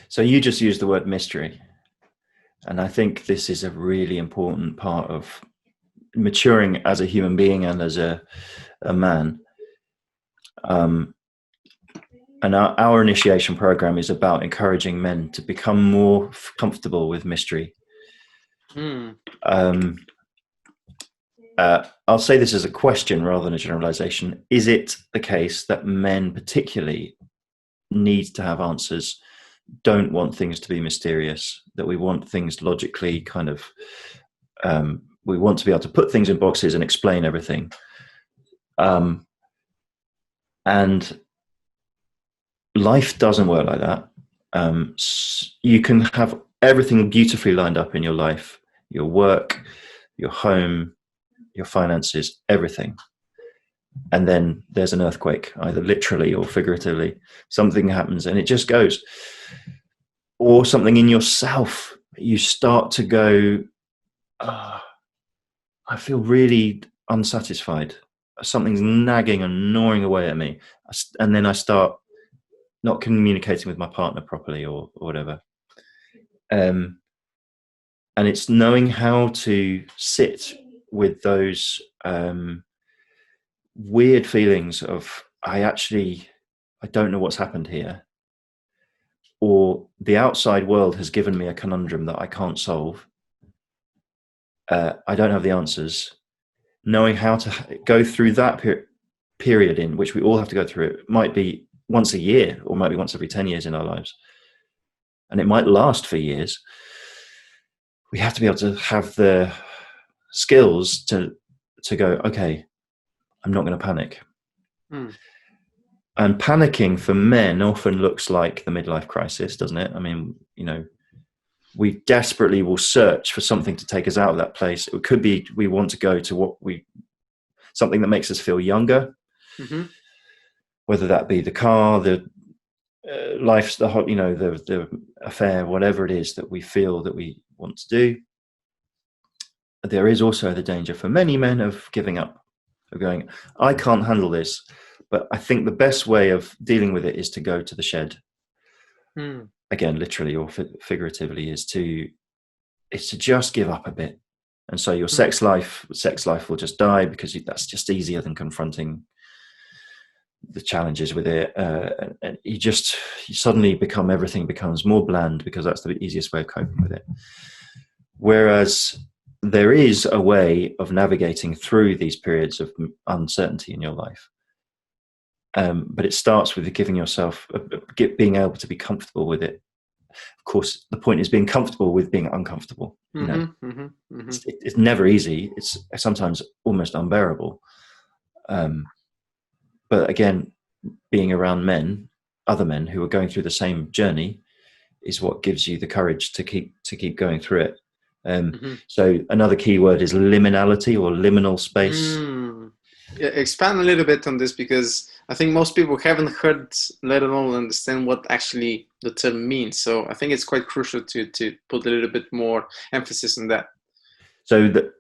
So you just used the word mystery. And I think this is a really important part of maturing as a human being and as a man. And our initiation program is about encouraging men to become more comfortable with mystery. I'll say this as a question rather than a generalization. Is it the case that men particularly need to have answers, don't want things to be mysterious, that we want things logically kind of, we want to be able to put things in boxes and explain everything? And life doesn't work like that. You can have everything beautifully lined up in your life, your work, your home, your finances, everything. And then there's an earthquake, either literally or figuratively. Something happens and it just goes. Or something in yourself, you start to go, I feel really unsatisfied. Something's nagging and gnawing away at me. And then I start not communicating with my partner properly or whatever. And it's knowing how to sit with those weird feelings of, I don't know what's happened here. Or the outside world has given me a conundrum that I can't solve. I don't have the answers. Knowing how to go through that period in which we all have to go through, it might be once a year or might be once every 10 years in our lives. And it might last for years. We have to be able to have the skills to go, okay, I'm not going to panic. And panicking for men often looks like the midlife crisis, doesn't it? I mean, we desperately will search for something to take us out of that place. It could be we want to go to something that makes us feel younger, whether that be the car, the life, the affair, whatever it is that we feel that we want to do. There is also the danger for many men of giving up, of going, I can't handle this. But I think the best way of dealing with it is to go to the shed. Again, literally or figuratively, is to just give up a bit. And so your sex life will just die because that's just easier than confronting the challenges with it. And you suddenly everything becomes more bland because that's the easiest way of coping with it. Whereas there is a way of navigating through these periods of uncertainty in your life. But it starts with giving yourself, being able to be comfortable with it. Of course, the point is being comfortable with being uncomfortable. It's never easy. It's sometimes almost unbearable. But again, being around other men who are going through the same journey, is what gives you the courage to keep going through it. So another key word is liminality or liminal space. Yeah, expand a little bit on this, because I think most people haven't heard, let alone understand what actually the term means. So I think it's quite crucial to put a little bit more emphasis on that. So the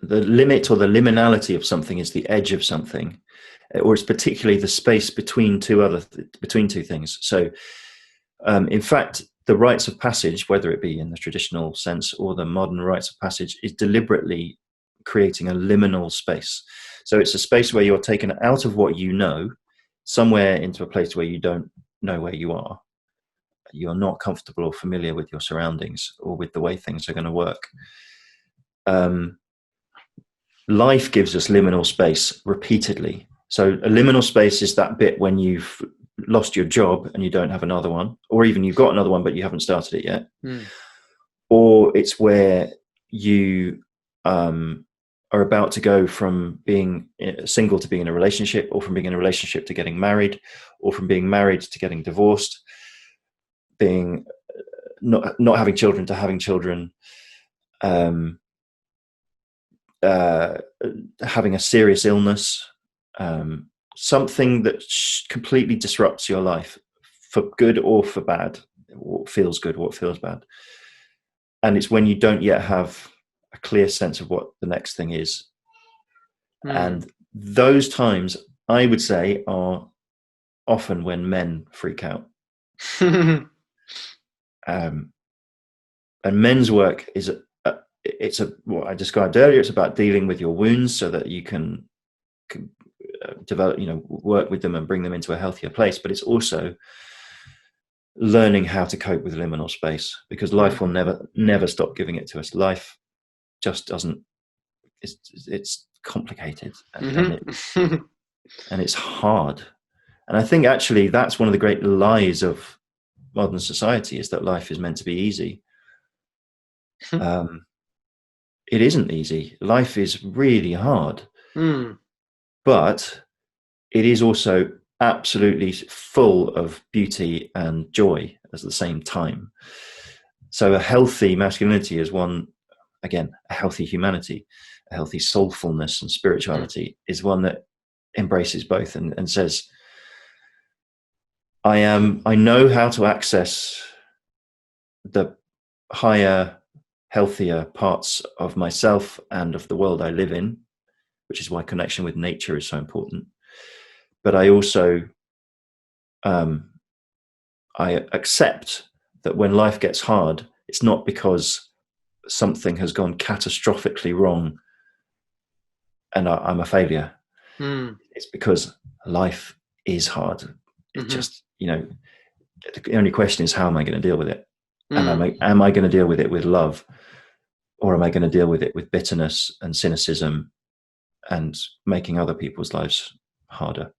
limit or the liminality of something is the edge of something, or it's particularly the space between two things. So in fact, the rites of passage, whether it be in the traditional sense or the modern rites of passage, is deliberately creating a liminal space. So it's a space where you're taken out of what you know, somewhere into a place where you don't know where you are. You're not comfortable or familiar with your surroundings or with the way things are going to work. Life gives us liminal space repeatedly. So a liminal space is that bit when you've lost your job and you don't have another one, or even you've got another one but you haven't started it yet. Or it's where you are about to go from being single to being in a relationship, or from being in a relationship to getting married, or from being married to getting divorced, being not having children to having children, having a serious illness, something that completely disrupts your life for good or for bad, what feels good, what feels bad. And it's when you don't yet have a clear sense of what the next thing is. And those times, I would say, are often when men freak out. Um, and men's work is it's what I described earlier. It's about dealing with your wounds so that you can develop, work with them and bring them into a healthier place. But it's also learning how to cope with liminal space, because life will never stop giving it to us. Life just doesn't. It's complicated and it's hard. And I think actually that's one of the great lies of modern society, is that life is meant to be easy. It isn't easy. Life is really hard, but it is also absolutely full of beauty and joy at the same time. So a healthy masculinity is one, again, a healthy humanity, a healthy soulfulness and spirituality is one that embraces both and says, I know how to access the higher, healthier parts of myself and of the world I live in, which is why connection with nature is so important. But I also, I accept that when life gets hard, it's not because something has gone catastrophically wrong and I'm a failure. It's because life is hard. It's just, the only question is, how am I going to deal with it? And am I going to deal with it with love, or am I going to deal with it with bitterness and cynicism and making other people's lives harder?